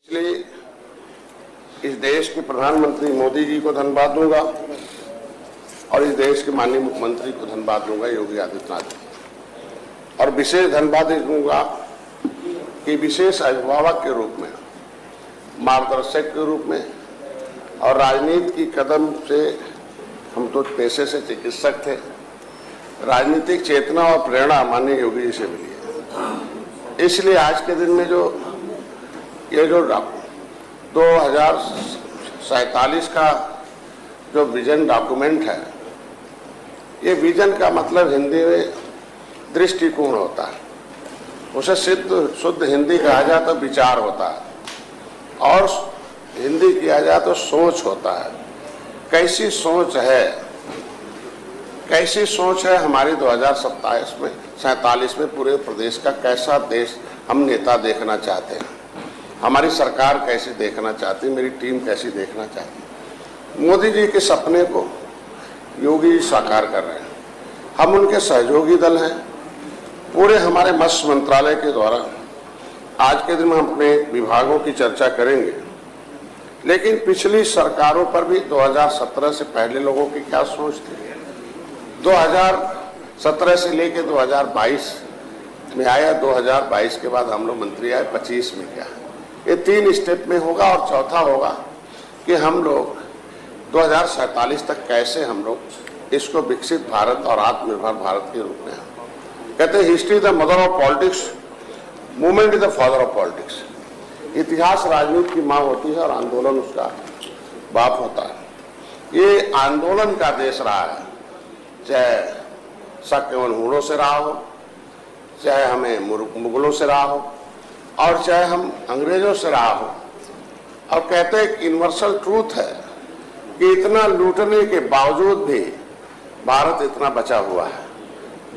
इसलिए इस देश के प्रधानमंत्री मोदी जी को धन्यवाद दूंगा और इस देश के माननीय मुख्यमंत्री को धन्यवाद दूंगा योगी आदित्यनाथ जी, और विशेष धन्यवाद दूंगा कि विशेष अभिभावक के रूप में, मार्गदर्शक के रूप में और राजनीति की कदम से, हम तो पेशे से चिकित्सक थे, राजनीतिक चेतना और प्रेरणा माननीय योगी जी से मिली है। इसलिए आज के दिन में ये जो 2047 का जो विजन डॉक्यूमेंट है, ये विजन का मतलब हिंदी में दृष्टिकोण होता है, उसे शुद्ध हिंदी कहा जाए तो विचार होता है और हिंदी किया जाए तो सोच होता है। कैसी सोच है हमारी 2047 में पूरे प्रदेश का, कैसा देश हम नेता देखना चाहते हैं, हमारी सरकार कैसी देखना चाहती है, मेरी टीम कैसी देखना चाहती है। मोदी जी के सपने को योगी जी साकार कर रहे हैं, हम उनके सहयोगी दल हैं। पूरे हमारे मत्स्य मंत्रालय के द्वारा आज के दिन में हम अपने विभागों की चर्चा करेंगे, लेकिन पिछली सरकारों पर भी 2017 से पहले लोगों की क्या सोच थी, 2017 से लेकर 2022 में आया, 2022 के बाद हम लोग मंत्री आए, 25 में क्या, ये 3 स्टेप में होगा। और चौथा होगा कि हम लोग 2047 तक कैसे हम लोग इसको विकसित भारत और आत्मनिर्भर भारत के रूप में, कहते हैं history the mother of politics, movement is the father of politics. इतिहास राजनीति की माँ होती है और आंदोलन उसका बाप होता है। ये आंदोलन का देश रहा है, चाहे शक एवं हूणों से रहा हो, चाहे हमें मुगलों से रहा हो और चाहे हम अंग्रेजों से रहा हो। और कहते हैं कि यूनिवर्सल ट्रूथ है कि इतना लूटने के बावजूद भी भारत इतना बचा हुआ है।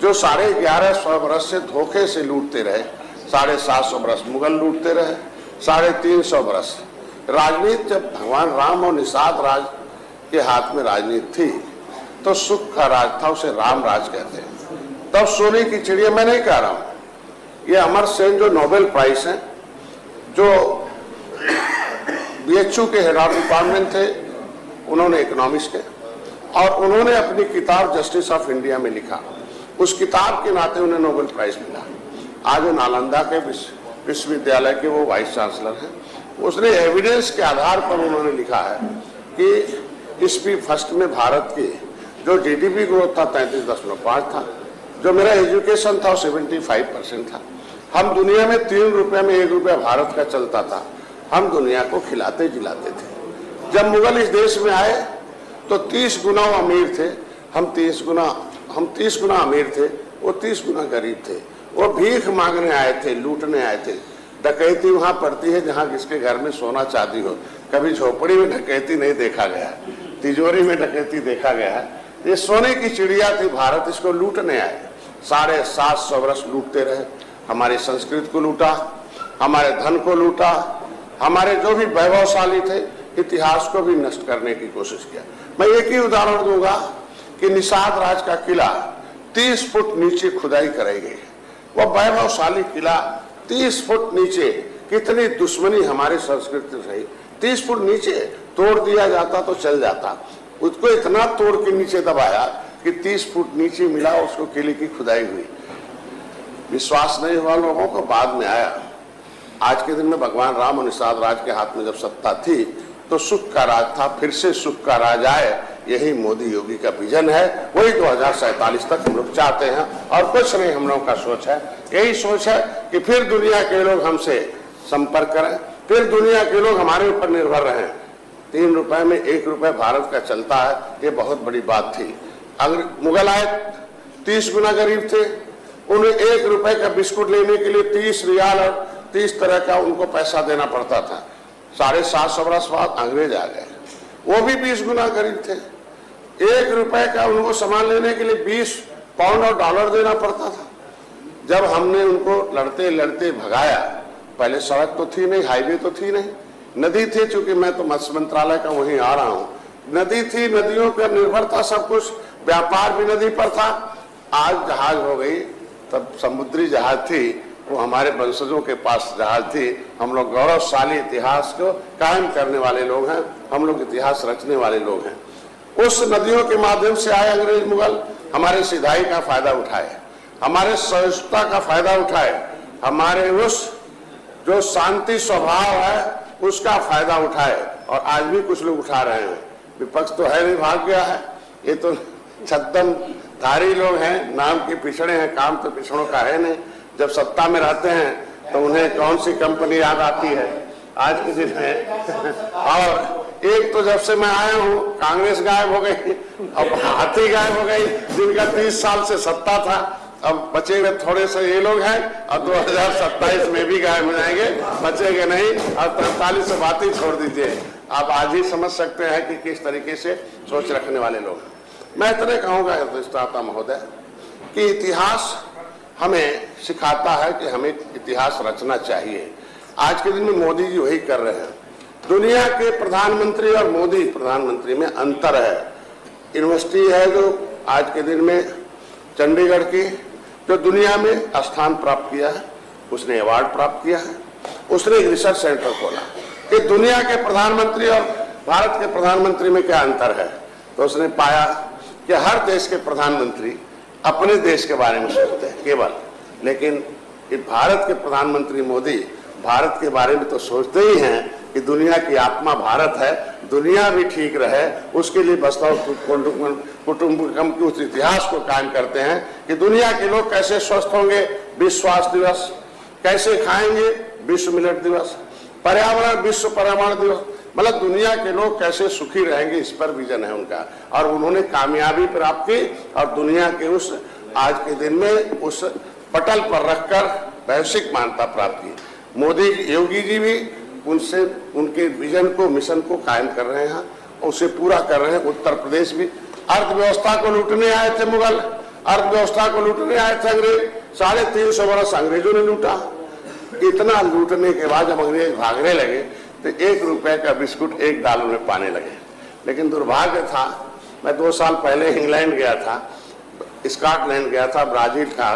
जो 1150 वर्ष से धोखे से लूटते रहे, 750 वर्ष मुगल लूटते रहे, 350 वर्ष राजनीति, जब भगवान राम और निषाद राज के हाथ में राजनीति थी तो सुख का राज था, उसे राम राज कहते हैं। तब सोने की चिड़िया, मैं नहीं कह रहा हूं, ये अमर सेन जो नोबेल प्राइज हैं, जो BHU के हेड ऑफ डिपार्टमेंट थे, उन्होंने इकोनॉमिक्स के, और उन्होंने अपनी किताब जस्टिस ऑफ इंडिया में लिखा, उस किताब के नाते उन्हें नोबेल प्राइज मिला। आज वो नालंदा के विश्वविद्यालय के वो वाइस चांसलर हैं। उसने एविडेंस के आधार पर उन्होंने लिखा है कि ईस्वी फर्स्ट में भारत की जो GDP ग्रोथ था 33.5 था, जो मेरा एजुकेशन था 75% था। हम दुनिया में 3 रुपये में 1 रुपया भारत का चलता था, हम दुनिया को खिलाते जिलाते थे। जब मुगल इस देश में आए तो 30 गुना अमीर थे, हम 30 गुना अमीर थे, वो 30 गुना गरीब थे। वो भीख मांगने आए थे, लूटने आए थे। डकैती वहां पड़ती है जहां किसके घर में सोना चांदी हो, कभी झोपड़ी में डकैती नहीं देखा गया, तिजोरी में डकैती देखा गया। ये सोने की चिड़िया थी भारत, इसको लूटने आए, 750 वर्ष लूटते रहे, हमारी संस्कृति को लूटा, हमारे धन को लूटा, हमारे जो भी वैभवशाली थे इतिहास को भी नष्ट करने की कोशिश किया। मैं एक ही उदाहरण दूंगा कि निषाद राज का किला 30 फुट नीचे खुदाई कराई गई, वो वैभवशाली किला 30 फुट नीचे, कितनी दुश्मनी हमारी संस्कृति से, 30 फुट नीचे तोड़ दिया जाता तो चल जाता, उसको इतना तोड़ के नीचे दबाया कि 30 फुट नीचे मिला, उसको किले की खुदाई हुई। विश्वास नहीं हुआ लोगों को, बाद में आया। आज के दिन में भगवान राम और निषाद राज के हाथ में जब सत्ता थी तो सुख का राज था, फिर से सुख का राज आए, यही मोदी योगी का विजन है। वही 2047 तक हम लोग चाहते हैं और कुछ नहीं हम लोगों का सोच है। यही सोच है कि फिर दुनिया के लोग हमसे संपर्क करें, फिर दुनिया के लोग हमारे ऊपर निर्भर रहें। 3 रुपए में 1 रुपया भारत का चलता है, ये बहुत बड़ी बात थी। अगर मुगल आए 30 गुना गरीब थे, उन्हें 1 रुपए का बिस्कुट लेने के लिए 30 रियाल और 30 तरह का उनको पैसा देना पड़ता था। 750 वर्ष बाद अंग्रेज आ गए, वो भी 20 गुना गरीब थे। 1 रुपए का उनको सामान लेने के लिए 20 पाउंड और डॉलर देना पड़ता था। जब हमने उनको लड़ते लड़ते भगाया, पहले सड़क तो थी नहीं, हाईवे तो थी नहीं, नदी थी, चूंकि मैं तो मत्स्य मंत्रालय का वहीं आ रहा हूँ, नदी थी, नदियों पर निर्भर था सब कुछ, व्यापार भी नदी पर था। आज जहाज हो गई, तब समुद्री जहाज थी, वो हमारे वंशजों के पास जहाज थी। हम लोग गौरवशाली इतिहास को कायम करने वाले लोग हैं, हम लोग इतिहास रचने वाले लोग हैं। उस नदियों के माध्यम से आए अंग्रेज मुगल, हमारे सिधाई का फायदा उठाए, हमारे सहिष्णुता का फायदा उठाए, हमारे उस जो शांति स्वभाव है उसका फायदा उठाए, और आज भी कुछ लोग उठा रहे हैं। विपक्ष तो है नहीं, भाग गया है, ये तो छद्म धारी लोग हैं, नाम के पिछड़े हैं, काम तो पिछड़ों का है नहीं। जब सत्ता में रहते हैं तो उन्हें कौन सी कंपनी याद आती है आज के दिन में। और एक तो जब से मैं आया हूँ कांग्रेस गायब हो गई, अब हाथी गायब हो गई, जिनका 30 साल से सत्ता था। अब बचेंगे थोड़े से ये लोग हैं, और 2027 में भी गायब हो जाएंगे, बचेंगे नहीं। अब 43 से बात ही छोड़ दीजिए। आप आज ही समझ सकते हैं कि किस तरीके से सोच रखने वाले लोग। मैं इतने कहूँगा अधिष्ठाता महोदय कि इतिहास हमें सिखाता है कि हमें इतिहास रचना चाहिए। आज के दिन में मोदी जी वही कर रहे हैं। दुनिया के प्रधानमंत्री और मोदी प्रधानमंत्री में अंतर है। यूनिवर्सिटी है जो आज के दिन में चंडीगढ़ की, जो दुनिया में स्थान प्राप्त किया है, उसने अवार्ड प्राप्त किया है। उसने एक रिसर्च सेंटर खोला कि दुनिया के प्रधानमंत्री और भारत के प्रधानमंत्री में क्या अंतर है। तो उसने पाया कि हर देश के प्रधानमंत्री अपने देश के बारे में सोचते हैं केवल, लेकिन भारत के प्रधानमंत्री मोदी भारत के बारे में तो सोचते ही हैं कि दुनिया की आत्मा भारत है, दुनिया भी ठीक रहे, उसके लिए बस्ताव कुटुंबकम के उस इतिहास को कायम करते हैं कि दुनिया के लोग कैसे स्वस्थ होंगे, विश्व स्वास्थ्य दिवस, कैसे खाएंगे, विश्व मिलेट दिवस, पर्यावरण विश्व पर्यावरण दिवस, मतलब दुनिया के लोग कैसे सुखी रहेंगे, इस पर विजन है उनका। और उन्होंने कामयाबी प्राप्त की और दुनिया के उस आज के दिन में उस पटल पर रखकर वैश्विक मान्यता प्राप्त की। मोदी योगी जी भी उनसे उनके विजन को, मिशन को कायम कर रहे हैं और उसे पूरा कर रहे हैं। उत्तर प्रदेश भी अर्थव्यवस्था को लूटने आए थे मुगल, अर्थव्यवस्था को लूटने आए थे अंग्रेज, 350 वर्ष अंग्रेजों ने लूटा। इतना लूटने के बाद जब अंग्रेज भागने लगे तो 1 रुपए का बिस्कुट 1 डॉलर में पाने लगे। लेकिन दुर्भाग्य था, मैं 2 साल पहले इंग्लैंड गया था, स्कॉटलैंड गया था, ब्राजील था।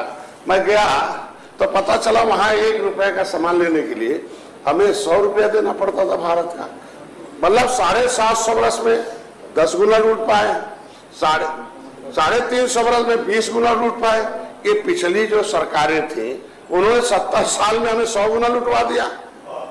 मैं गया तो पता चला वहां 1 रुपए का सामान लेने के लिए हमें 100 रुपया देना पड़ता था भारत का। मतलब 750 वर्ष में 10 गुना लूट पाए, 350 वर्ष में 20 गुना लूट पाए। ये पिछली जो सरकारें थी उन्होंने 70 साल में हमें 100 गुना लुटवा दिया।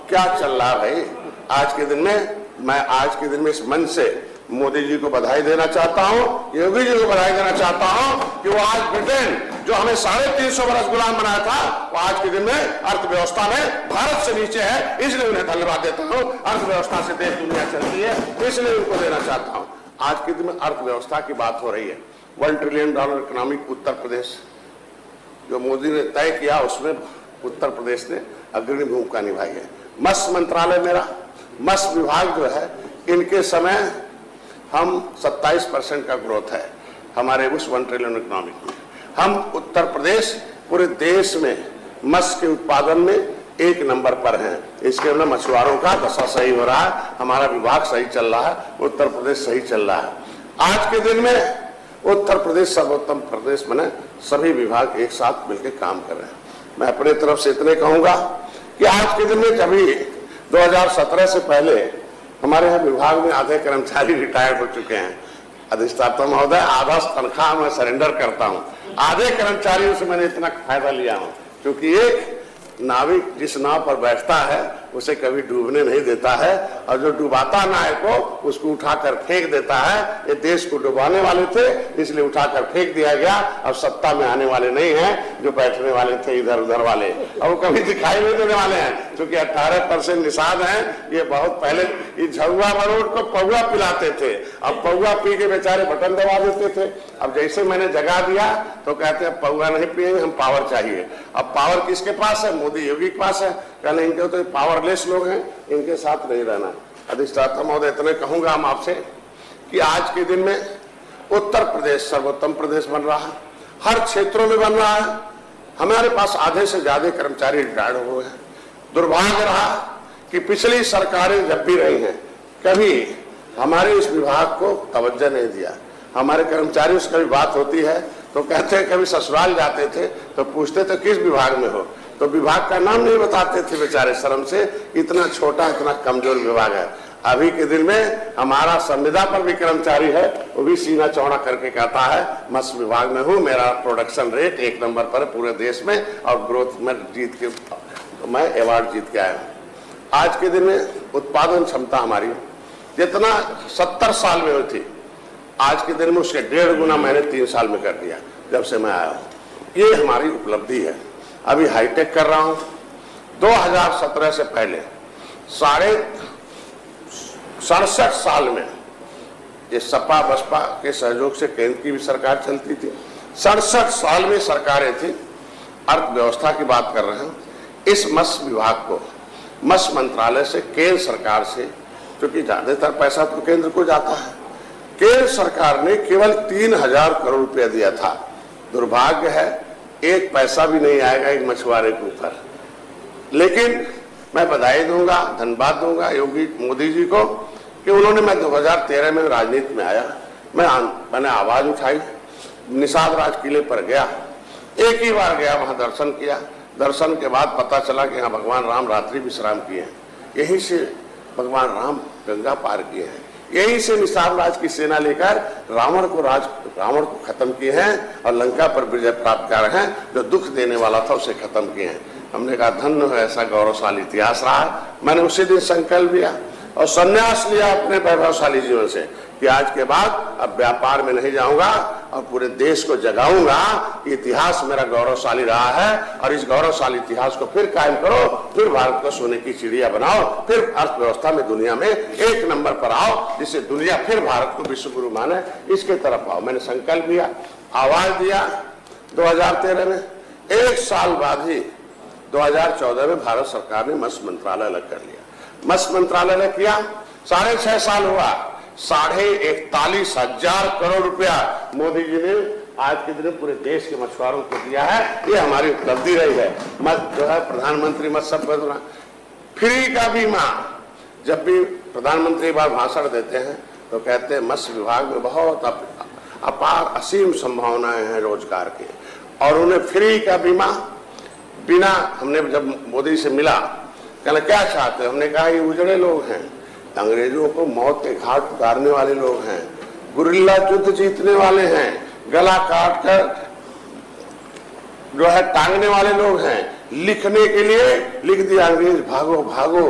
क्या चल रहा भाई आज के दिन में। मैं आज के दिन में इस मंच से मोदी जी को बधाई देना चाहता हूं, योगी जी को बधाई देना चाहता हूं कि वो आज ब्रिटेन जो हमें 350 वर्ष गुलाम बनाया था, वो आज के दिन में अर्थव्यवस्था में भारत से नीचे है। इसलिए उन्हें धन्यवाद देता हूं। अर्थव्यवस्था से देश दुनिया चलती है, इसलिए उनको देना चाहता हूं। आज के दिन में अर्थव्यवस्था की बात हो रही है। $1 ट्रिलियन इकोनॉमिक उत्तर प्रदेश जो मोदी ने तय किया, उसमें उत्तर प्रदेश ने अग्रणी भूमिका निभाई है। मत्स्य मंत्रालय मेरा, मत्स्य विभाग जो है, इनके समय हम 27% का ग्रोथ है हमारे उस 1 ट्रिलियन इकोनॉमिक में। हम उत्तर प्रदेश पूरे देश में मत्स्य के उत्पादन में 1 नंबर पर हैं। इसके मतलब मछुआरों का दशा सही हो रहा है, हमारा विभाग सही चल रहा है, उत्तर प्रदेश सही चल रहा है। आज के दिन में उत्तर प्रदेश सर्वोत्तम प्रदेश बने, सभी विभाग एक साथ मिलकर काम कर रहे हैं। मैं अपने तरफ से इतने कहूंगा कि आज के दिन में जब 2017 से पहले हमारे यहाँ विभाग में आधे कर्मचारी रिटायर्ड हो चुके हैं। अधिष्ठाता महोदय, आधा तनख्वाह मैं सरेंडर करता हूँ, आधे कर्मचारियों से मैंने इतना फायदा लिया हूँ, क्योंकि एक नाविक जिस नाव पर बैठता है उसे कभी डूबने नहीं देता है, और जो डुबाता नाव को उसको उठाकर फेंक देता है। ये देश को डुबाने वाले थे इसलिए उठाकर फेंक दिया गया। अब सत्ता में आने वाले नहीं हैं जो बैठने वाले थे इधर उधर वाले, और वो कभी दिखाई नहीं देने वाले हैं, क्योंकि 18% निषाद हैं। ये बहुत पहले ये झुआ बरोड को पौआ पिलाते थे, अब पौआ पी के बेचारे बटन दबा देते थे। अब जैसे मैंने जगा दिया तो कहते हैं पौआ नहीं पिएंगे, हम पावर चाहिए। अब पावर किसके पास है? मोदी योगी के पास है। कहने इनके तो पावरलेस लोग हैं, इनके साथ नहीं रहना। अधिष्ठाता महोदय, इतने कहूंगा हम आपसे कि आज के दिन में उत्तर प्रदेश सर्वोत्तम प्रदेश बन रहा है, हर क्षेत्रों में बन रहा है। हमारे पास आधे से ज्यादा कर्मचारी रिटायर्ड हुए हैं। दुर्भाग्य रहा कि पिछली सरकारें जब भी रही हैं कभी हमारे इस विभाग को तवज्जो नहीं दिया। हमारे कर्मचारियों से कभी बात होती है तो कहते हैं, कभी ससुराल जाते थे तो पूछते थे किस विभाग में हो, तो विभाग का नाम नहीं बताते थे बेचारे शर्म से, इतना छोटा इतना कमजोर विभाग है। अभी के दिन में हमारा संविदा पर भी कर्मचारी है, वो भी सीना चौड़ा करके कहता है मत्स्य विभाग में हूँ, मेरा प्रोडक्शन रेट 1 नंबर पर पूरे देश में और ग्रोथ में जीत के मैं अवार्ड जीत के आया हूँ। आज के दिन में उत्पादन क्षमता हमारी जितना 70 साल में हुई थी, आज के दिन में उसके 1.5 गुना मैंने 3 साल में कर दिया जब से मैं आया हूँ। ये हमारी उपलब्धि है। अभी हाईटेक कर रहा हूँ। 2017 से पहले 67 साल में ये सपा बसपा के सहयोग से केंद्र की भी सरकार चलती थी। 67 साल में सरकारें थी। अर्थव्यवस्था की बात कर रहे हैं। इस मत्स्य विभाग को मत्स्य मंत्रालय से केंद्र सरकार से, क्योंकि ज्यादातर पैसा तो केंद्र को जाता है, केंद्र सरकार ने केवल 3000 करोड़ रुपया दिया था। दुर्भाग्य है 1 पैसा भी नहीं आएगा एक मछुआरे के ऊपर। लेकिन मैं बधाई दूंगा, धन्यवाद दूंगा योगी मोदी जी को कि उन्होंने, मैं 2013 में राजनीति में आया, मैंने आवाज उठाई, निषाद राज किले पर गया, एक ही बार गया, वहां दर्शन किया। दर्शन के बाद पता चला कि यहाँ भगवान राम रात्रि विश्राम किए हैं, यहीं से भगवान राम गंगा पार किए हैं, यहीं से निषाद राज की सेना लेकर रावण को खत्म किए हैं और लंका पर विजय प्राप्त कर रहे हैं। जो दुख देने वाला था उसे खत्म किए हैं। हमने कहा धन्य है, ऐसा गौरवशाली इतिहास रहा। मैंने उसी दिन संकल्प लिया और संन्यास लिया अपने वैभवशाली जीवन से कि आज के बाद अब व्यापार में नहीं जाऊंगा और पूरे देश को जगाऊंगा। इतिहास मेरा गौरवशाली रहा है और इस गौरवशाली इतिहास को फिर कायम करो, फिर भारत को सोने की चिड़िया बनाओ, फिर अर्थव्यवस्था में दुनिया में 1 नंबर पर आओ, जिससे दुनिया फिर भारत को विश्व गुरु माने, इसके तरफ आओ। मैंने संकल्प लिया, आवाज दिया 2013 में। 1 साल बाद ही 2014 में भारत सरकार ने मत्स्य मंत्रालय अलग कर लिया। मत्स्य मंत्रालय अलग किया, 6.5 साल हुआ, 41,500 करोड़ रुपया मोदी जी ने आज के दिन पूरे देश के मछुआरों को दिया है। ये हमारी उपलब्धि रही है। जो है प्रधानमंत्री मत्स्य फ्री का बीमा। जब भी प्रधानमंत्री बार भाषण देते हैं तो कहते हैं मत्स्य विभाग में बहुत अपार असीम संभावनाएं हैं रोजगार के, और उन्हें फ्री का बीमा बिना। हमने जब मोदी से मिला, कहना क्या चाहते हैं, हमने कहा ये उजड़े लोग हैं, अंग्रेजों को मौत के घाट उतारने वाले लोग हैं, गुरिल्ला युद्ध जीतने वाले हैं, गला काट कर जो है टांगने वाले लोग हैं, लिखने के लिए लिख दिया अंग्रेज भागो भागो,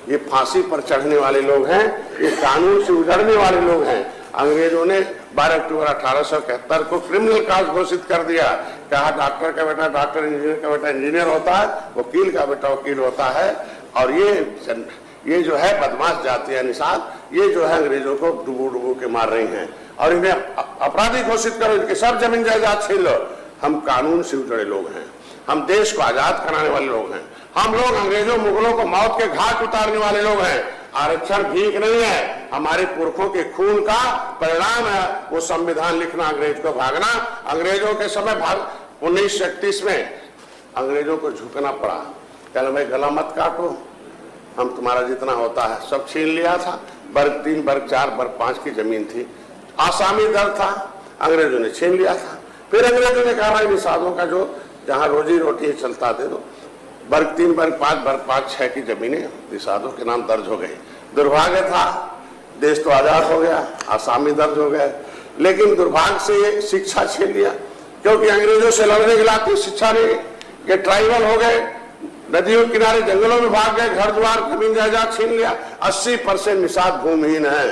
ये फांसी पर चढ़ने वाले लोग हैं, ये कानून से उजड़ने वाले लोग हैं। अंग्रेजों ने 12 अक्टूबर 1871 को क्रिमिनल कास्ट घोषित कर दिया। कहा डॉक्टर का बेटा डॉक्टर, इंजीनियर का बेटा इंजीनियर होता है, वकील का बेटा वकील होता है। और ये जो है बदमाश जाति है निषाद, ये जो है अंग्रेजों को डुबो के मार रही हैं और इन्हें अपराधी घोषित करो, इनकी सब जमीन जायदाद छीन लो। हम कानून से उजड़े लोग हैं, हम देश को आजाद कराने वाले लोग हैं, हम लोग अंग्रेजों मुगलों को मौत के घाट उतारने वाले लोग हैं। आरक्षण भीख नहीं है, हमारे पुरखों के खून का परिणाम है वो संविधान लिखना, अंग्रेज को भागना। अंग्रेजों के समय 1931 में अंग्रेजों को झुकना पड़ा, कहना भाई गला मत काटो, हम तुम्हारा जितना होता है सब छीन लिया था। वर्ग 3, वर्ग 4, वर्ग 5 की जमीन थी, आसामी दर था, अंग्रेजों ने छीन लिया था। फिर अंग्रेजों ने कहा निषादों का जो जहां रोजी रोटी चलता दे दो। वर्ग 3, वर्ग 5, वर्ग 5, 6 की जमीनें निषादों के नाम दर्ज हो गई। दुर्भाग्य था, देश तो आजाद हो गया, आसामी दर्ज हो गए, लेकिन दुर्भाग्य से ये शिक्षा छीन लिया, क्योंकि अंग्रेजों से लड़ने के लाते शिक्षा नहीं। ये ट्राइबल हो गए, नदियों के किनारे जंगलों में भाग गए, घर द्वार जमीन जायदाद छीन लिया। 80% निषाद भूमिहीन है।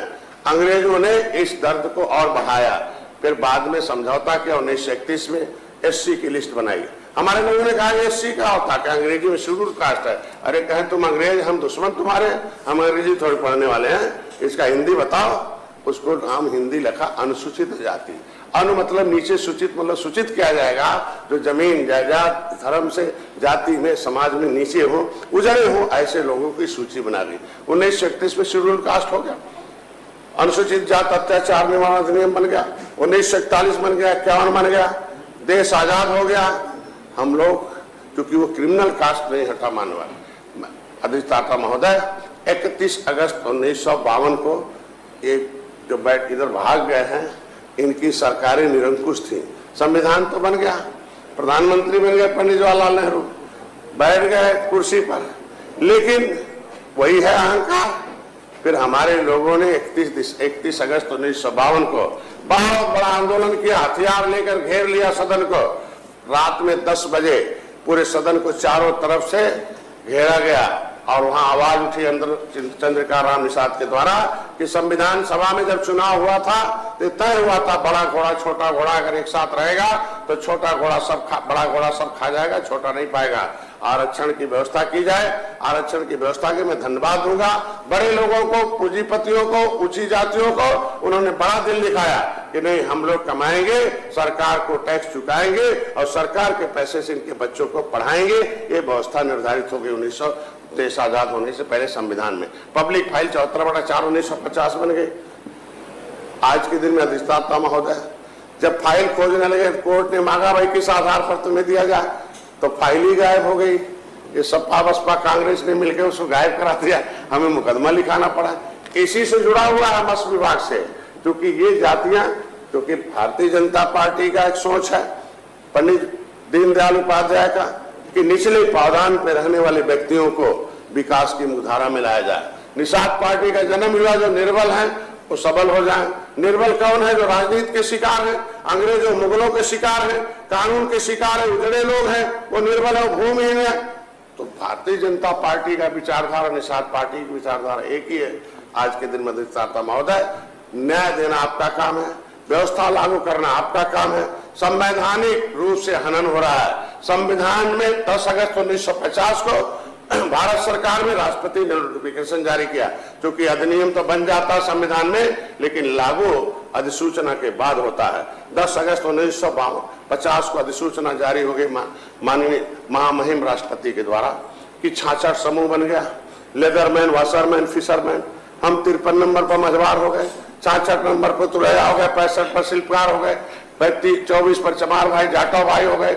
अंग्रेजों ने इस दर्द को और बढ़ाया। फिर बाद में समझौता किया, 1931 में SC की लिस्ट बनाई। हमारे लोगों ने कहा SC क्या होता है, अंग्रेजी में शेड्यूल कास्ट है। अरे कहें तुम अंग्रेज, हम दुश्मन तुम्हारे, हम अंग्रेजी थोड़ी पढ़ने वाले हैं, इसका हिंदी बताओ। उसको नाम हिंदी लिखा अनुसूचित जाति। अनु मतलब नीचे, सूचित मतलब सूचित किया जाएगा जो जमीन जायदाद धर्म से जाति में समाज में नीचे हो, उजड़े हो, ऐसे लोगों की सूची बना दी। 1931 में शेड्यूल कास्ट हो गया, अनुसूचित जात अत्याचार निवारण अधिनियम बन गया, 1941 बन गया, 51 बन गया, देश आजाद हो गया। हम लोग क्योंकि वो क्रिमिनल कास्ट नहीं हटा मानने वाले। अधिष्ठाता महोदय 31 अगस्त 1952 को ये जो बैठ इधर भाग गए हैं, इनकी सरकारें निरंकुश थी। संविधान तो बन गया, प्रधानमंत्री बन गए पंडित जवाहरलाल नेहरू, बैठ गए कुर्सी पर, लेकिन वही है अहंकार। फिर हमारे लोगों ने 31 अगस्त 1952 को बहुत बड़ा आंदोलन किया, हथियार लेकर घेर लिया सदन को। रात में 10 बजे पूरे सदन को चारों तरफ से घेरा गया और वहां आवाज उठी अंदर चंद्रिका राम निषाद के द्वारा कि संविधान सभा में जब चुनाव हुआ था तो तय हुआ था बड़ा घोड़ा छोटा घोड़ा अगर एक साथ रहेगा तो छोटा घोड़ा बड़ा घोड़ा सब खा जाएगा, छोटा नहीं पाएगा। आरक्षण की व्यवस्था की जाए। आरक्षण की व्यवस्था के मैं धन्यवाद दूंगा बड़े लोगों को, पूंजीपतियों को, ऊंची जातियों को। उन्होंने बड़ा दिल दिखाया कि नहीं, हम लोग कमाएंगे, सरकार को टैक्स चुकाएंगे और सरकार के पैसे से इनके बच्चों को पढ़ाएंगे। ये व्यवस्था निर्धारित हो गई 1900 देश आजाद होने से पहले संविधान में। पब्लिक फाइल 74/4 1950 बन गई। आज के दिन में अधिष्ठाता महोदय जब फाइल खोजने लगे, कोर्ट ने मांगा भाई किस आधार पर तुम्हें दिया जाए, तो फाइल ही गायब हो गई। ये सपा बसपा कांग्रेस ने मिलकर उसको गायब करा दिया, हमें मुकदमा लिखाना पड़ा। इसी से जुड़ा हुआ है मत्स्य विभाग से, क्योंकि ये जातियां, क्योंकि भारतीय जनता पार्टी का एक सोच है पंडित दीनदयाल उपाध्याय का कि निचले पावदान पर रहने वाले व्यक्तियों को विकास की मुख्यधारा में लाया जाए। निषाद पार्टी का जन्म हुआ, जो निर्बल हैं वो सबल हो जाएं। निर्बल कौन है? जो राजनीति के शिकार हैं, अंग्रेजों मुगलों के शिकार हैं, कानून के शिकार है, उजड़े लोग हैं, वो निर्बल है, भूमिहीन है। तो भारतीय जनता पार्टी का विचारधारा, निषाद पार्टी की विचारधारा एक ही है। आज के दिन में अधिष्ठाता महोदय, न्याय देना आपका काम है, व्यवस्था लागू करना आपका काम है। संवैधानिक रूप से हनन हो रहा है। संविधान में 10 अगस्त 1950 को भारत सरकार में राष्ट्रपति ने नोटिफिकेशन जारी किया, क्योंकि अधिनियम तो बन जाता संविधान में, लेकिन लागू अधिसूचना के बाद होता है। 10 अगस्त 1950 को अधिसूचना जारी हो गई माननीय महामहिम राष्ट्रपति के द्वारा कि 66 समूह बन गया। लेदरमैन, वाशरमैन, फिशरमैन। हम 53 नंबर पर मझवार हो गए, 66 नंबर पर तुरैया हो गए, 65 पर शिल्पकार हो गए, 24 पर चमार भाई जाटव भाई हो गए,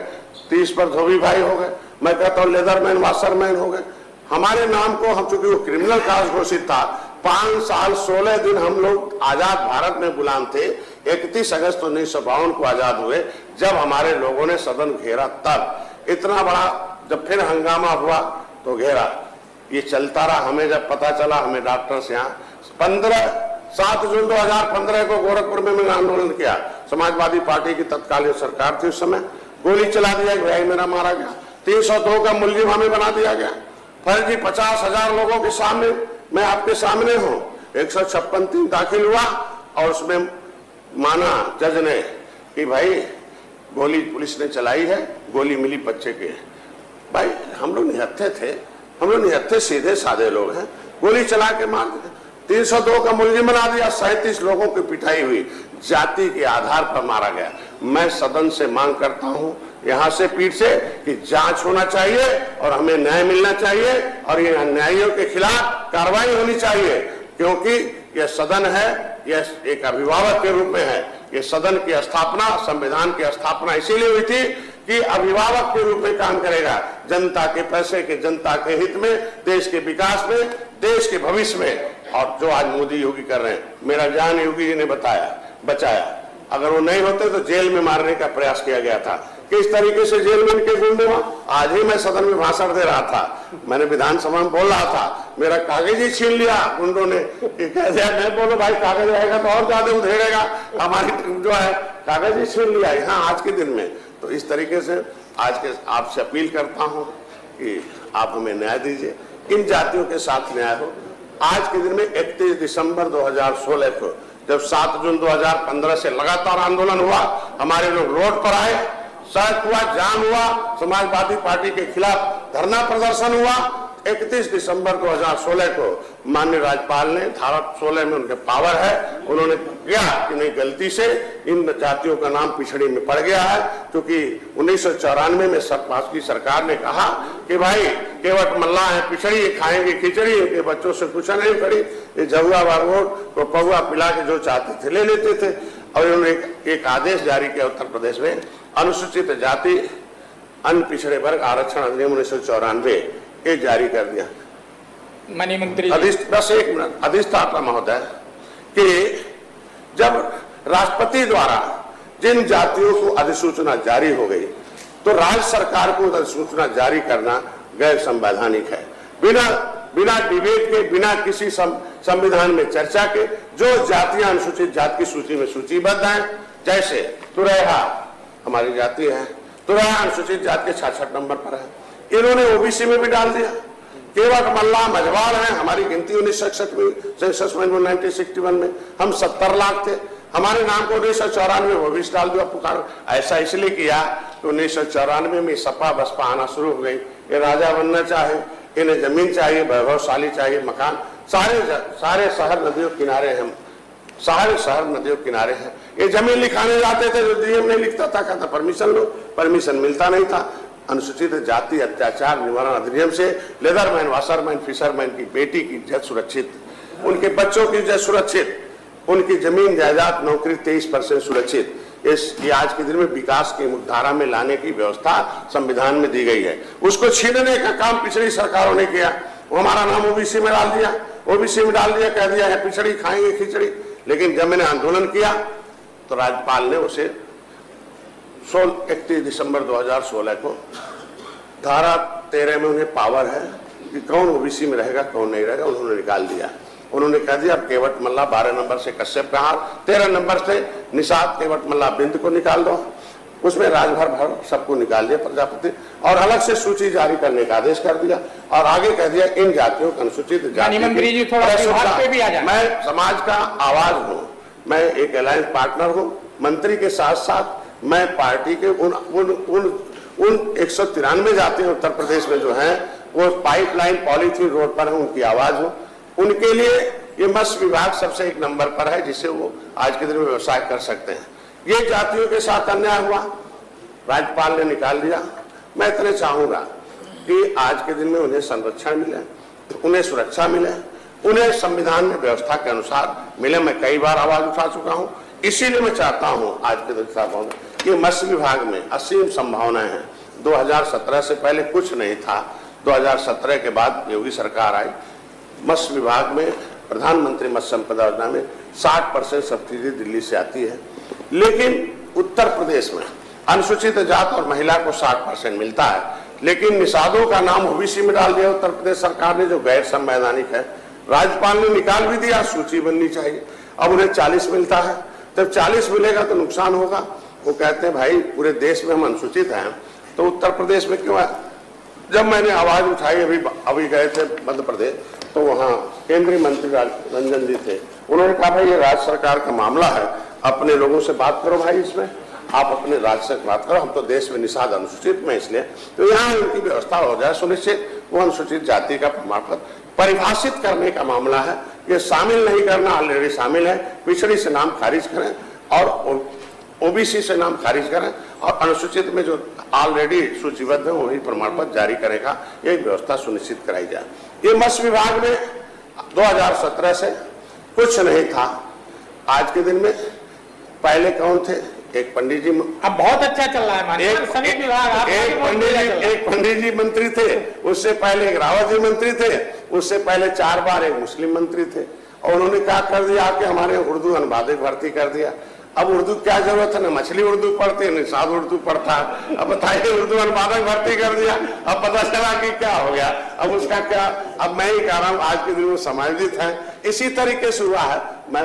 30 पर धोबी भाई हो गए। मैं कहता हूँ लेदरमैन, वाशरमैन हो गए। हमारे नाम को, हम चूंकि वो क्रिमिनल काज घोषित था, 5 साल 16 दिन हम लोग आजाद भारत में गुलाम थे। 31 अगस्त 1952 को आजाद हुए, जब हमारे लोगों ने सदन घेरा, तब इतना बड़ा जब फिर हंगामा हुआ तो घेरा। ये चलता रहा। हमें जब पता चला, हमें डॉक्टर से यहाँ 7 जून 2015 को गोरखपुर में मैंने आंदोलन किया। समाजवादी पार्टी की तत्कालीन सरकार थी उस समय, गोली चला दिया, भाई मेरा मारा गया। 302 का मुलजिम हमें बना दिया गया। फर्जी 50,000 लोगों के सामने, मैं आपके सामने हूं। 156 दाखिल हुआ और उसमें माना जज ने कि भाई गोली पुलिस ने चलाई है, गोली मिली बच्चे के। भाई हम लोग निहत्थे थे, हम लोग निहत्थे सीधे साधे लोग हैं, गोली चला के मार दिया। 302 का मुलजिम बना दिया। 37 लोगों की पिटाई हुई, जाति के आधार पर मारा गया। मैं सदन से मांग करता हूं, यहां से पीठ से, कि जांच होना चाहिए और हमें न्याय मिलना चाहिए और ये अन्यायियों के खिलाफ कार्रवाई होनी चाहिए, क्योंकि यह सदन है, यह एक अभिभावक के रूप में है। ये सदन की स्थापना, संविधान की स्थापना इसीलिए हुई थी कि अभिभावक के रूप में काम करेगा, जनता के पैसे के, जनता के हित में, देश के विकास में, देश के भविष्य में। और जो आज मोदी योगी कर रहे हैं, मेरा जान योगी जी ने बचाया। अगर वो नहीं होते तो जेल में मारने का प्रयास किया गया था। किस तरीके से जेल में इनके गुंडे हुआ। आज ही मैं सदन में भाषण दे रहा था, मैंने विधानसभा में बोल रहा था, मेरा कागज ही छीन लिया गुंडों ने। कह दिया मैं बोलो भाई कागज रहेगा तो और ज्यादा उधेड़ेगा, हमारी जो है कागज ही छीन लिया यहाँ आज के दिन में। तो इस तरीके से आज के आपसे अपील करता हूँ कि आप हमें न्याय दीजिए, इन जातियों के साथ न्याय हो। आज के दिन में 31 दिसंबर 2016 को, जब 7 जून 2015 से लगातार आंदोलन हुआ, हमारे लोग रोड पर आए, सड़क हुआ, जाम हुआ, समाजवादी पार्टी के खिलाफ धरना प्रदर्शन हुआ। 31 दिसंबर 2016 को माननीय राज्यपाल ने, धारा 16 में उनके पावर है, उन्होंने किया कि नहीं, गलती से इन जातियों का नाम पिछड़ी में पड़ गया है, क्योंकि 1994 में की सरकार ने कहा कि भाई केवट मल्ला है, पिछड़ी खाएंगे खिचड़ी, इनके बच्चों से कुछ नहीं करी। ये जहुआ बारवोट को पहुआ पिला के जो चाहते थे ले लेते थे। और उन्होंने एक आदेश जारी किया उत्तर प्रदेश में, अनुसूचित जाति अन्य पिछड़े वर्ग आरक्षण अधिनियम 1994 ये जारी कर दिया। माननीय मंत्री बस एक मिनट, अधिष्ठाता महोदय, कि जब राष्ट्रपति द्वारा जिन जातियों को अधिसूचना जारी हो गई, तो राज्य सरकार को अधिसूचना जारी करना गैर संवैधानिक है। बिना डिबेट के, बिना किसी संविधान में चर्चा के जो जातियां अनुसूचित जाति की सूची में सूचीबद्ध हैं, जैसे तुरैया हमारी जाति है, तुरैया अनुसूचित जाति के 66 नंबर पर है, इन्होंने ओबीसी में भी डाल दिया। केवट मल्ला मझवाड़ है, हमारी गिनती 1961 में 1961 में हम 70 लाख थे, हमारे नाम को 1994 में ओबीसी डाल दिया। पुकार ऐसा इसलिए किया कि 1994 में सपा बसपा आना शुरू हो गई। ये राजा बनना चाहे, इन्हें जमीन चाहिए, वैभवशाली चाहिए, मकान, सारे शहर नदियों किनारे हम, सारे शहर नदियों किनारे हैं। ये जमीन लिखाने जाते थे, जो डीएम नहीं लिखता था, कहता परमिशन लो, परमिशन मिलता नहीं था। अनुसूचित जाति अत्याचार निवारण अधिनियम से लेदरमैन, वाशरमैन, फिशरमैन की बेटी की इज्जत सुरक्षित, उनके बच्चों की इज्जत सुरक्षित, उनकी जमीन जायदाद नौकरी 23% सुरक्षित। ये आज के दिन में विकास की मुख्यधारा में लाने की व्यवस्था संविधान में दी गई है। उसको छीनने का काम पिछड़ी सरकारों ने किया। वो हमारा नाम ओबीसी में डाल दिया, ओबीसी में डाल दिया, कह दिया है पिछड़ी खाएंगे खिचड़ी। लेकिन जब मैंने आंदोलन किया तो राज्यपाल ने उसे 31 दिसंबर 2016 को धारा 13 में उन्हें पावर है कि कौन ओबीसी में रहेगा कौन नहीं रहेगा, उन्होंने निकाल दिया। उन्होंने कह दिया अब केवट मल्ला 12 नंबर से कश्यप कहार, 13 नंबर से निषाद केवट मल्ला बिंद को निकाल दो। उसमें राजभर भर सबको निकाल दिया प्रजापति, और अलग से सूची जारी करने का आदेश कर दिया। और आगे कह दिया इन जातियों को अनुसूचित जाति, मैं समाज का आवाज हूँ, मैं एक अलायंस पार्टनर हूँ। मंत्री के साथ साथ मैं पार्टी के उन 193 जातियां उत्तर प्रदेश में जो हैं वो पाइपलाइन पॉलीथीन रोड पर है, उनकी आवाज हो। उनके लिए ये मत्स्य विभाग सबसे एक नंबर पर है, जिससे वो आज के दिन में व्यवसाय कर सकते हैं। ये जातियों के साथ अन्याय हुआ, राज्यपाल ने निकाल दिया। मैं इतने चाहूंगा कि आज के दिन में उन्हें संरक्षण मिले, उन्हें सुरक्षा मिले, उन्हें संविधान में व्यवस्था के अनुसार मिले। मैं कई बार आवाज उठा चुका हूं, इसीलिए मैं चाहता हूं आज के दिन कि मत्स्य विभाग में असीम संभावनाएं हैं। 2017 से पहले कुछ नहीं था, 2017 के बाद योगी सरकार आई। मत्स्य विभाग में प्रधानमंत्री मत्स्य संपदा योजना में 60% सब्सिडी दिल्ली से आती है, लेकिन उत्तर प्रदेश में अनुसूचित जात और महिला को 60% मिलता है। लेकिन निषादों का नाम ओबीसी में डाल दिया उत्तर प्रदेश सरकार ने, जो गैर संवैधानिक है। राज्यपाल ने निकाल भी दिया, सूची बननी चाहिए। अब उन्हें 40 मिलता है, जब 40 मिलेगा तो नुकसान होगा। वो कहते हैं भाई पूरे देश में हम अनुसूचित हैं तो उत्तर प्रदेश में क्यों है। जब मैंने आवाज उठाई, अभी गए थे मध्य प्रदेश, तो वहाँ केंद्रीय मंत्री रंजन जी थे। उन्होंने कहा भाई ये राज्य सरकार का मामला है, अपने लोगों से बात करो भाई, इसमें आप अपने राज्य से बात करो, हम तो देश में निषाद अनुसूचित में, इसलिए तो यहाँ उनकी व्यवस्था हो जाए सुनिश्चित। वो अनुसूचित जाति का प्रमाण पत्र परिभाषित करने का मामला है, ये शामिल नहीं करना, ऑलरेडी शामिल है। पिछड़ी से नाम खारिज करें और ओबीसी से नाम खारिज करें, और अनुसूचित में जो ऑलरेडी सूचीबद्ध है वही प्रमाण पत्र जारी करेगा, ये व्यवस्था सुनिश्चित कराई जाए। ये मत्स्य विभाग में 2017 से कुछ नहीं था। आज के दिन में पहले कौन थे, एक पंडित जी, अब बहुत अच्छा चल रहा है, एक पंडित जी मंत्री थे, उससे पहले एक रावत जी मंत्री थे, उससे पहले 4 बार एक मुस्लिम मंत्री थे। और उन्होंने क्या कर दिया कि हमारे उर्दू अनुवादक भर्ती कर दिया। अब उर्दू क्या जरूरत है, ना मछली उर्दू पढ़ते हैं, निषाद उर्दू पढ़ता है। अब बताइए, उर्दू अनुवादक भर्ती कर दिया, अब पता चला कि क्या हो गया। अब उसका क्या, अब मैं ही कह रहा हूँ आज के दिन में समायोजित है, इसी तरीके से हुआ है। मैं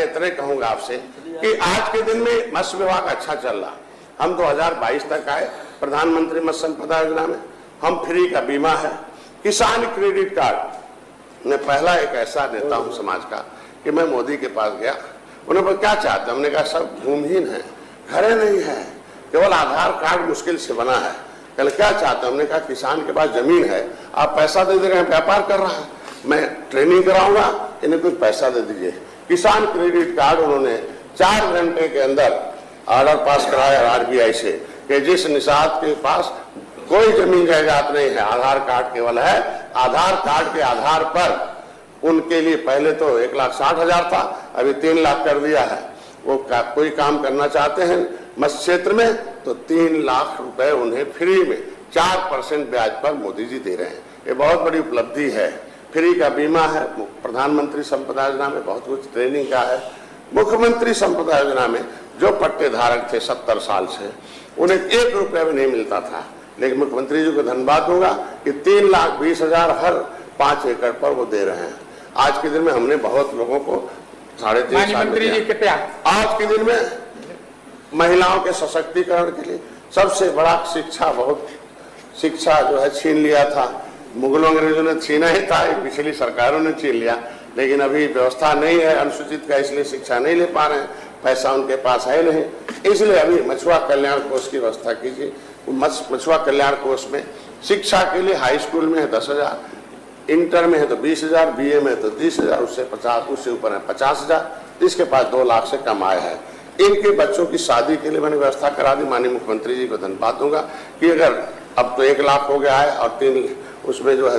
इतने कहूंगा आपसे कि आज के दिन में मत्स्य विभाग अच्छा चल रहा। हम 2022 तक आए प्रधानमंत्री मत्स्य संपदा योजना में, हम फ्री का बीमा है, किसान क्रेडिट कार्ड। मैं पहला एक ऐसा नेता हूँ समाज का कि मैं मोदी के पास गया, उन्होंने क्या चाहते, हमने कहा सब भूमिहीन है, घरे नहीं है, केवल आधार कार्ड मुश्किल से बना है। कल क्या चाहते, हमने कहा किसान के पास जमीन है, आप पैसा दे रहे हैं, व्यापार कर रहा है, मैं ट्रेनिंग कराऊंगा, इन्हें कुछ पैसा दे दीजिए। किसान क्रेडिट कार्ड उन्होंने 4 घंटे के अंदर ऑर्डर पास कराया RBI से कि जिस निषाद के पास कोई जमीन जायदाद नहीं है, आधार कार्ड केवल है, आधार कार्ड के आधार पर उनके लिए पहले तो 1,60,000 था, अभी 3 लाख कर दिया है। वो कोई काम करना चाहते हैं मत्स्य क्षेत्र में तो 3 लाख रुपए उन्हें फ्री में 4% ब्याज पर मोदी जी दे रहे हैं। ये बहुत बड़ी उपलब्धि है। फ्री का बीमा है, प्रधानमंत्री संपदा योजना में बहुत कुछ ट्रेनिंग का है। मुख्यमंत्री संपदा योजना में जो पट्टे धारक थे 70 साल से, उन्हें 1 रुपया भी नहीं मिलता था, लेकिन मुख्यमंत्री जी को धन्यवाद दूंगा कि 3,20,000 हर 5 एकड़ पर वो दे रहे हैं। आज के दिन में हमने बहुत लोगों को 3.5 माननीय साल मंत्री जी कृपया। आज के दिन में महिलाओं के सशक्तिकरण के लिए सबसे बड़ा शिक्षा जो है छीन लिया था। मुगलों अंग्रेजों ने छीना ही था, पिछली सरकारों ने छीन लिया, लेकिन अभी व्यवस्था नहीं है अनुसूचित का, इसलिए शिक्षा नहीं ले पा रहे हैं, पैसा उनके पास है नहीं, इसलिए अभी मछुआ कल्याण कोष की व्यवस्था कीजिए। मछुआ कल्याण कोष में शिक्षा के लिए हाई स्कूल में है 10,000, इंटर में है तो 20,000, बीए में है तो 30,000, उससे ऊपर है 50,000, इसके पास 2 लाख से कम आय है। इनके बच्चों की शादी के लिए मैंने व्यवस्था करा दी। माननीय मुख्यमंत्री जी को धन्यवाद दूंगा कि अगर अब तो 1 लाख हो गया है और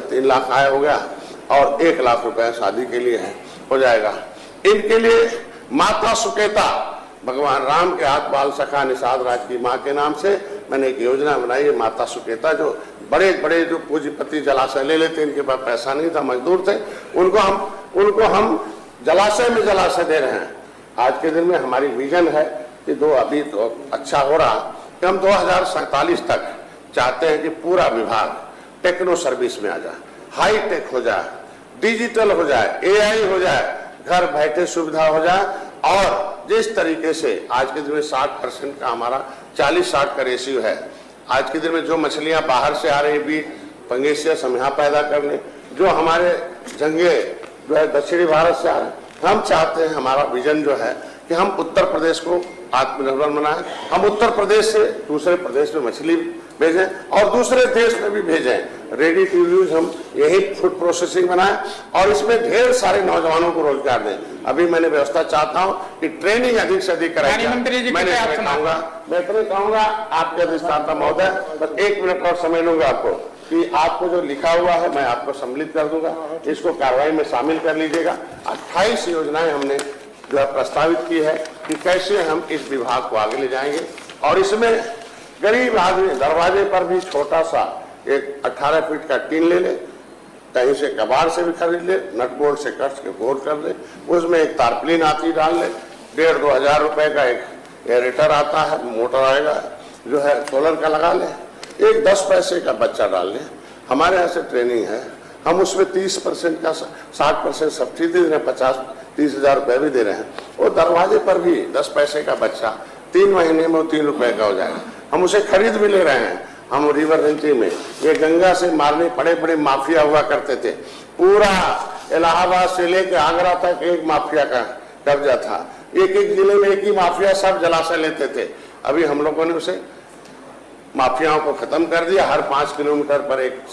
3 लाख आय हो गया और 1 लाख रुपए शादी के लिए है, हो जाएगा। इनके लिए माता सुकेता, भगवान राम के हाथ बाल सखा निषाद राज की माँ के नाम से मैंने एक योजना बनाई है। माता सुकेता जो बड़े बड़े जो पूंजीपति जलाशय ले लेते, इनके पास पैसा नहीं था, मजदूर थे, उनको हम जलाशय में जलाशय दे रहे हैं। आज के दिन में हमारी विजन है कि अभी तो अच्छा हो रहा कि हम 2047 तक चाहते हैं कि पूरा विभाग टेक्नो सर्विस में आ जाए, हाई टेक हो जाए, डिजिटल हो जाए, एआई हो जाए, घर बैठे सुविधा हो जाए। और जिस तरीके से आज के दिन में 60% का हमारा 40-60 का रेशियो है। आज के दिन में जो मछलियां बाहर से आ रही बीज पंगेसियस हम यहाँ पैदा करने, जो हमारे झंगे जो है दक्षिणी भारत से आ रहे हैं, हम चाहते हैं, हमारा विजन जो है कि हम उत्तर प्रदेश को आत्मनिर्भर बनाएं। हम उत्तर प्रदेश से दूसरे प्रदेश में मछली भेजें और दूसरे देश में भी भेजें। रेडी टू यूज हम यही फूड प्रोसेसिंग बनाएं और इसमें ढेर सारे नौजवानों को रोजगार दें। अभी मैंने व्यवस्था चाहता हूं कि ट्रेनिंग अधिक से अधिक कराई जाए। मैं इतने कहूंगा आपके अधिष्ठाता महोदय, बस 1 मिनट और समय लूंगा आपको कि आपको जो लिखा हुआ है मैं आपको सम्मिलित कर दूंगा, इसको कार्रवाई में शामिल कर लीजिएगा। 28 योजनाएं हमने जो है प्रस्तावित की है कि कैसे हम इस विभाग को आगे ले जाएंगे। और इसमें गरीब आदमी दरवाजे पर भी छोटा सा एक 18 फीट का टीन ले ले, कहीं से कबाड़ से भी खरीद ले, नट बोल्ट से कस के बोल्ट कर ले, उसमें एक तारपलिन आती डाल ले, 1,500-2 हज़ार रुपए का एक एरेटर आता है, मोटर आएगा जो है सोलर का लगा ले, एक 10 पैसे का बच्चा डाल ले। हमारे यहाँ से ट्रेनिंग है, हम उसमें 30% का 60% सब्सिडी दे रहे हैं, 50-30 हज़ार रुपये भी दे रहे हैं। वो दरवाजे पर भी 10 पैसे का बच्चा 3 महीने में 3 रुपए का हो जाएगा। हम उसे खरीद भी ले रहे हैं। हम रिवर रेंटी में ये गंगा से मारने बड़े बड़े माफिया हुआ करते थे, पूरा इलाहाबाद से लेकर आगरा तक एक माफिया का कब्जा था, एक जिले में एक ही माफिया सब जलाशय लेते थे। अभी हम लोगों ने उसे माफियाओं को खत्म कर दिया। हर 5 किलोमीटर पर एक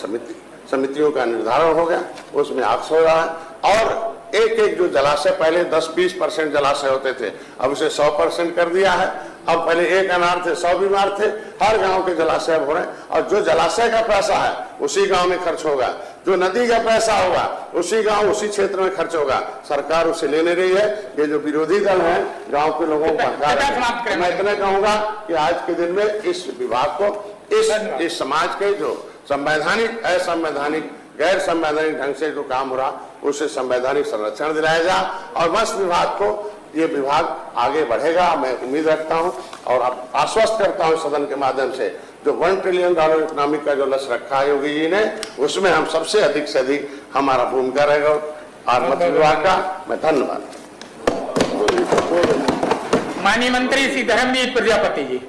समितियों का निर्धारण हो गया, उसमें आक्स हो रहा है। और एक जो जलाशय पहले 10-20% जलाशय होते थे, अब उसे 100% कर दिया है। अब पहले 1 अनार थे, 100 बीमार थे, हर गांव के जलाशय हो रहे हैं। और जो जलाशय का पैसा है उसी गांव में खर्च होगा, जो नदी का पैसा होगा उसी गांव उसी क्षेत्र में खर्च होगा। सरकार उसे लेने रही है। ये जो विरोधी दल है गांव के लोगों को भड़का रहे हैं। मैं इतना कहूंगा कि आज के दिन में इस विभाग को इस समाज के जो संवैधानिक, असंवैधानिक, गैर संवैधानिक ढंग से जो काम हो रहा उसे संवैधानिक संरक्षण दिलाया जाए और बस विभाग को, ये विभाग आगे बढ़ेगा। मैं उम्मीद रखता हूं और आश्वस्त करता हूं सदन के माध्यम से, जो $1 ट्रिलियन इकोनॉमी का जो लक्ष्य रखा है योगी जी ने, उसमें हम सबसे अधिक से अधिक हमारा भूमिका रहेगा और मत्स्य विभाग का। मैं धन्यवाद। माननीय मंत्री श्री धर्मवीर प्रजापति जी।